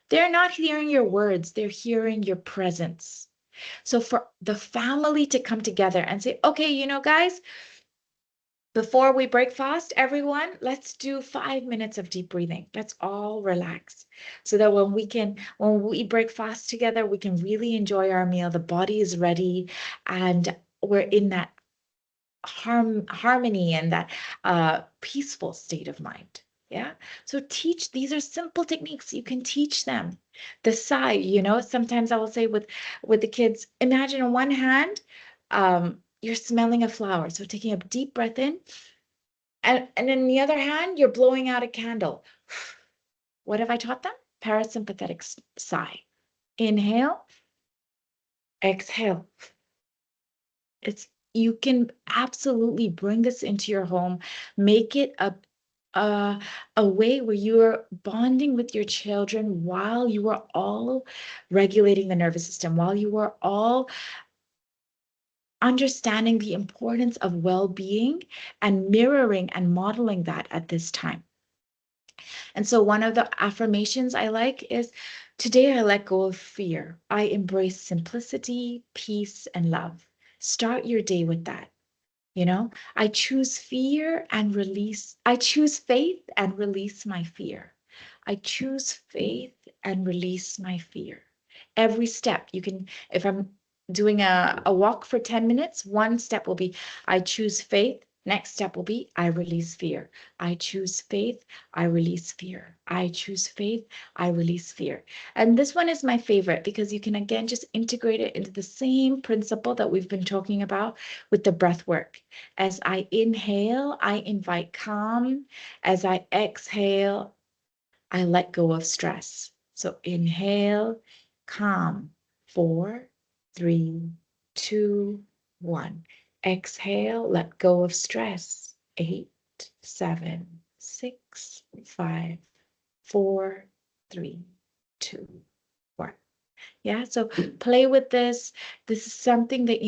they're not hearing your words, they're hearing your presence. So for the family to come together and say, okay, guys, before we break fast, everyone, let's do 5 minutes of deep breathing. Let's all relax so that when we break fast together, we can really enjoy our meal. The body is ready and we're in that harmony and that peaceful state of mind. Yeah. So these are simple techniques. You can teach them. The sigh, sometimes I will say with the kids, imagine on one hand, you're smelling a flower. So taking a deep breath in, and in the other hand, you're blowing out a candle. What have I taught them? Parasympathetic sigh. Inhale, exhale. You can absolutely bring this into your home, make it a way where you're bonding with your children while you are all regulating the nervous system, while you are all understanding the importance of well-being and mirroring and modeling that at this time. And so one of the affirmations I like is, Today, I let go of fear. I embrace simplicity, peace, and love. Start your day with that. I choose fear and release. I choose faith and release my fear. I choose faith and release my fear. Every step you can, if I'm doing a walk for 10 minutes, one step will be, I choose faith. Next step will be, I release fear. I choose faith. I release fear. I choose faith. I release fear. And this one is my favorite because you can, again, just integrate it into the same principle that we've been talking about with the breath work. As I inhale, I invite calm. As I exhale, I let go of stress. So inhale, calm. 4, 3, 2, 1. Exhale, let go of stress. 8, 7, 6, 5, 4, 3, 2, 1. Yeah, so play with this. This is something that,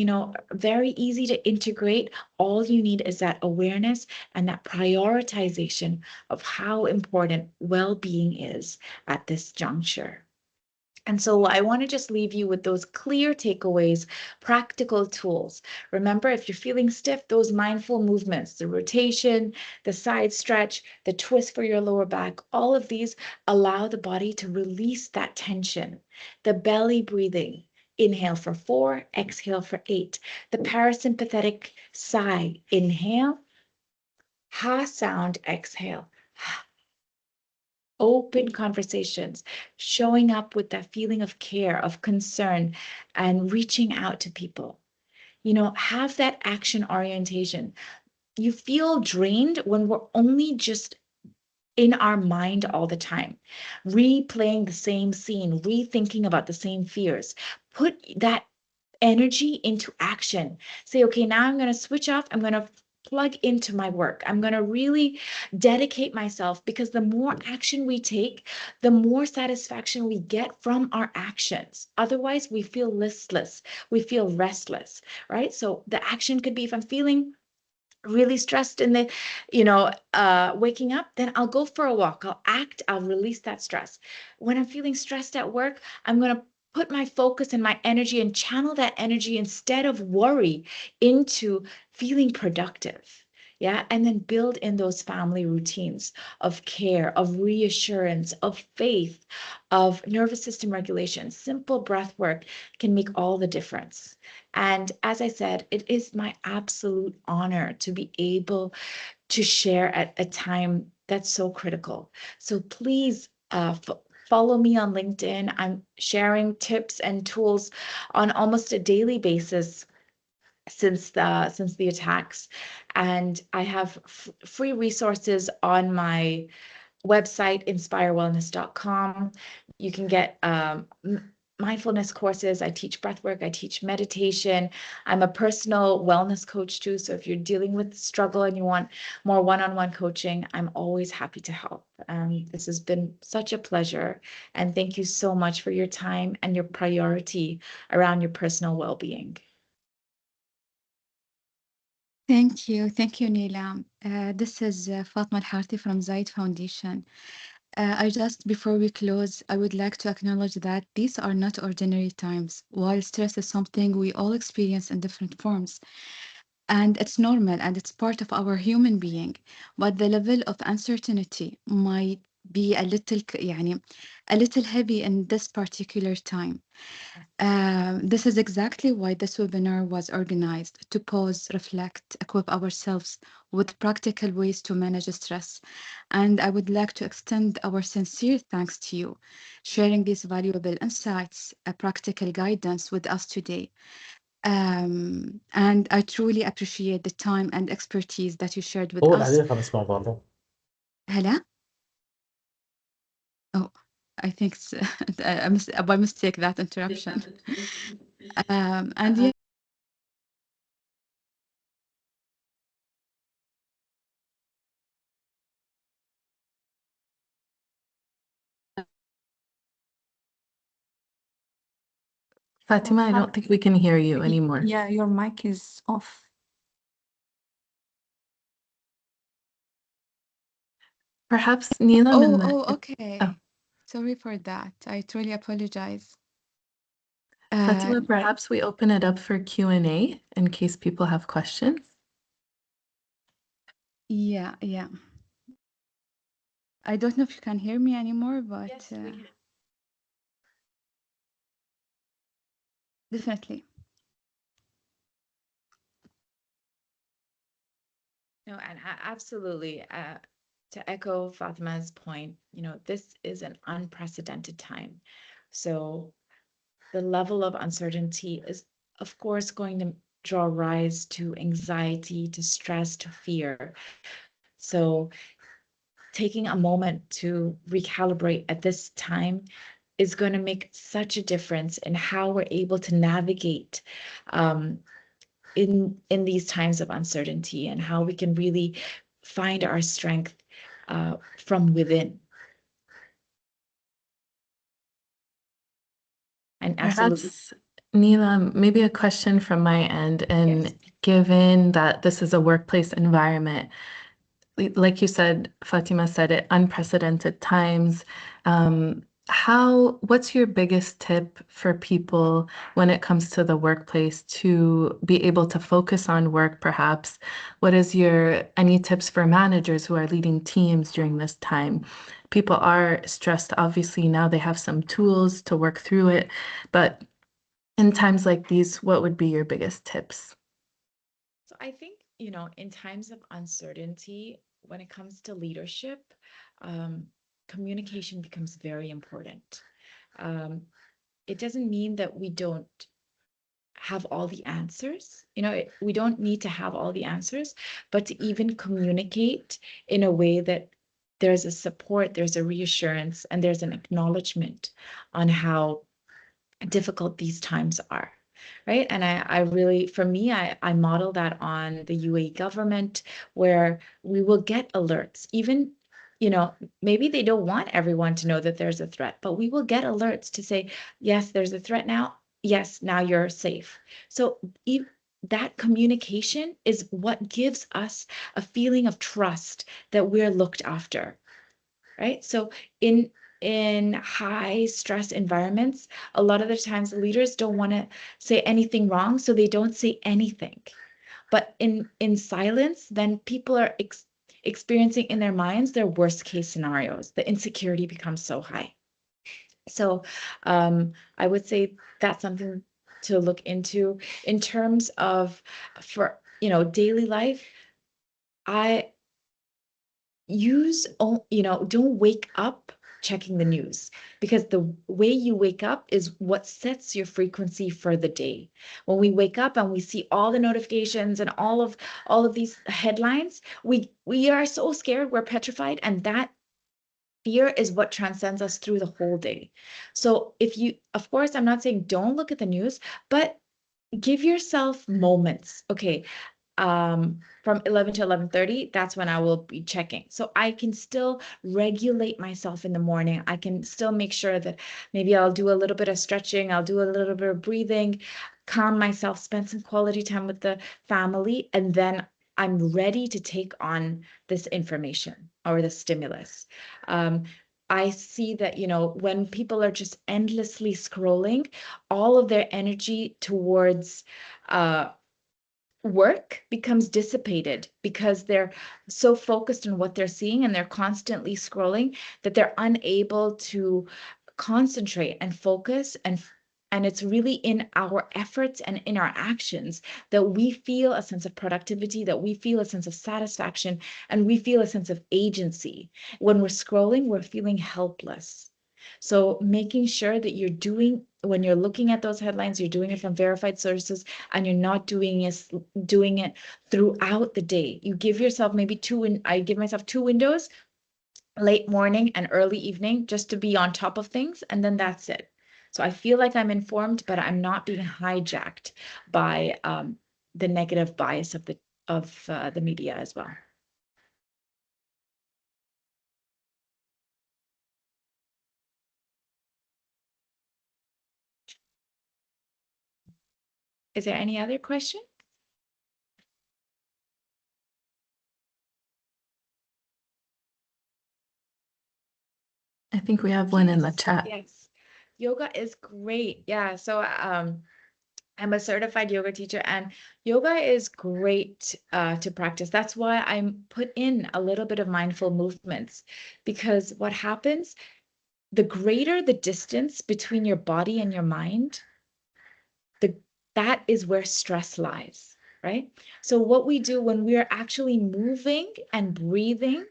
very easy to integrate. All you need is that awareness and that prioritization of how important well-being is at this juncture. And so I want to just leave you with those clear takeaways, practical tools. Remember, if you're feeling stiff, those mindful movements, the rotation, the side stretch, the twist for your lower back, all of these allow the body to release that tension. The belly breathing, inhale for 4, exhale for 8. The parasympathetic sigh, inhale, ha sound, exhale. Open conversations, showing up with that feeling of care, of concern, and reaching out to people. Have that action orientation. You feel drained when we're only just in our mind all the time, replaying the same scene, rethinking about the same fears. Put that energy into action. Say, okay, now I'm going to switch off. I'm going to plug into my work. I'm going to really dedicate myself, because the more action we take, the more satisfaction we get from our actions. Otherwise, we feel listless. We feel restless, right? So the action could be, if I'm feeling really stressed in the, waking up, then I'll go for a walk. I'll act, I'll release that stress. When I'm feeling stressed at work, I'm going to put my focus and my energy and channel that energy instead of worry into feeling productive. Yeah. And then build in those family routines of care, of reassurance, of faith, of nervous system regulation. Simple breath work can make all the difference. And as I said, it is my absolute honor to be able to share at a time that's so critical. So please follow me on LinkedIn. I'm sharing tips and tools on almost a daily basis since the attacks, and I have free resources on my website, inspirewellness.com. You can get mindfulness courses. I teach breathwork. I teach meditation. I'm a personal wellness coach too. So if you're dealing with struggle and you want more one-on-one coaching, I'm always happy to help. This has been such a pleasure. And thank you so much for your time and your priority around your personal well-being. Thank you, Neelam. This is Fatma Al-Harthi from Zaid Foundation. Before we close, I would like to acknowledge that these are not ordinary times. While stress is something we all experience in different forms, and it's normal and it's part of our human being, but the level of uncertainty might be a little heavy in this particular time. This is exactly why this webinar was organized, to pause, reflect, equip ourselves with practical ways to manage stress. And I would like to extend our sincere thanks to you, sharing these valuable insights, practical guidance with us today. And I truly appreciate the time and expertise that you shared with us. Hala? Oh, I think by mistake that interruption. And yeah. Fatima, I don't think we can hear you anymore. Yeah, your mic is off. Perhaps Neelam in the... Okay. Oh. Sorry for that. I truly apologize. Fatima, perhaps we open it up for Q&A in case people have questions. Yeah. I don't know if you can hear me anymore, but Yes, we can. definitely. No, and absolutely. To echo Fatima's point, this is an unprecedented time. So the level of uncertainty is, of course, going to draw rise to anxiety, to stress, to fear. So taking a moment to recalibrate at this time is going to make such a difference in how we're able to navigate in these times of uncertainty, and how we can really find our strength from within. And absolutely. Perhaps, Neelam, maybe a question from my end, and Yes. given that this is a workplace environment, like you said, Fatima said it, unprecedented times. What's your biggest tip for people when it comes to the workplace to be able to focus on work, perhaps? Any tips for managers who are leading teams during this time? People are stressed. Obviously, now they have some tools to work through it, but in times like these, what would be your biggest tips? So I think, in times of uncertainty, when it comes to leadership, communication becomes very important. It doesn't mean that we don't have all the answers. We don't need to have all the answers, but to even communicate in a way that there's a support, there's a reassurance, and there's an acknowledgement on how difficult these times are. Right. And I really, for me, I model that on the UAE government, where we will get alerts, even, maybe they don't want everyone to know that there's a threat, but we will get alerts to say, yes, there's a threat now. Yes, now you're safe. So that communication is what gives us a feeling of trust that we're looked after. Right. So in high stress environments, a lot of the times leaders don't want to say anything wrong, so they don't say anything. But in silence, then people are experiencing in their minds their worst case scenarios. The insecurity becomes so high. So I would say that's something to look into in terms of, for daily life. I don't wake up checking the news, because the way you wake up is what sets your frequency for the day. When we wake up and we see all the notifications and all of these headlines, we are so scared, we're petrified, and that fear is what transcends us through the whole day. So of course, I'm not saying don't look at the news, but give yourself moments. Okay, from 11 to 11:30, that's when I will be checking. So I can still regulate myself in the morning. I can still make sure that maybe I'll do a little bit of stretching, I'll do a little bit of breathing, calm myself, spend some quality time with the family, and then I'm ready to take on this information or the stimulus. I see that, when people are just endlessly scrolling, all of their energy towards work becomes dissipated, because they're so focused on what they're seeing and they're constantly scrolling that they're unable to concentrate and focus, and it's really in our efforts and in our actions that we feel a sense of productivity, that we feel a sense of satisfaction, and we feel a sense of agency. When we're scrolling, we're feeling helpless. So making sure that when you're looking at those headlines, you're doing it from verified sources, and you're not doing it throughout the day. You give yourself maybe I give myself 2 windows, late morning and early evening, just to be on top of things, and then that's it. So I feel like I'm informed, but I'm not being hijacked by the negative bias of the media as well. Is there any other question? I think think we have one in the Yes, chat. yes. Yoga is great. Yeah. So I'm a certified yoga teacher, and yoga is great to practice. That's why I put in a little bit of mindful movements, because what happens, the greater the distance between your body and your mind, that is where stress lies, right? So what we do when we are actually moving and breathing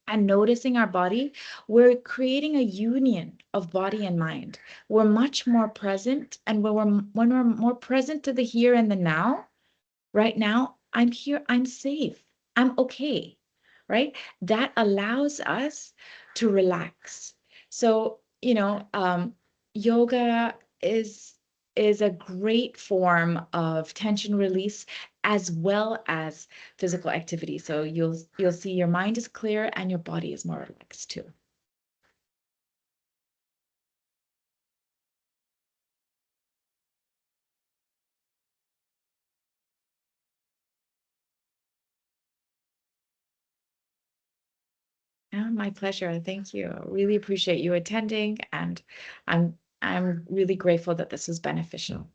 and noticing our body, we're creating a union of body and mind. We're much more present, and when we're more present to the here and the now, right now, I'm here, I'm safe, I'm okay, right? That allows us to relax. So, yoga is a great form of tension release as well as physical activity. So you'll see your mind is clear and your body is more relaxed too. Yeah, my pleasure. Thank you. Really appreciate you attending, and I'm really grateful that this was beneficial.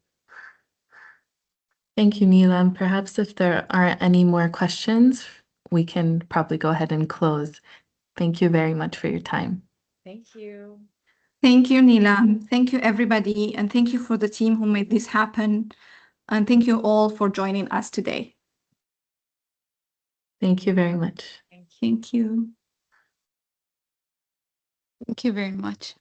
Thank you, Neelam. Perhaps if there aren't any more questions, we can probably go ahead and close. Thank you very much for your time. Thank you. Thank you, Neelam. Thank you, everybody. And thank you for the team who made this happen. And thank you all for joining us today. Thank you very much. Thank you. Thank you. Thank you very much.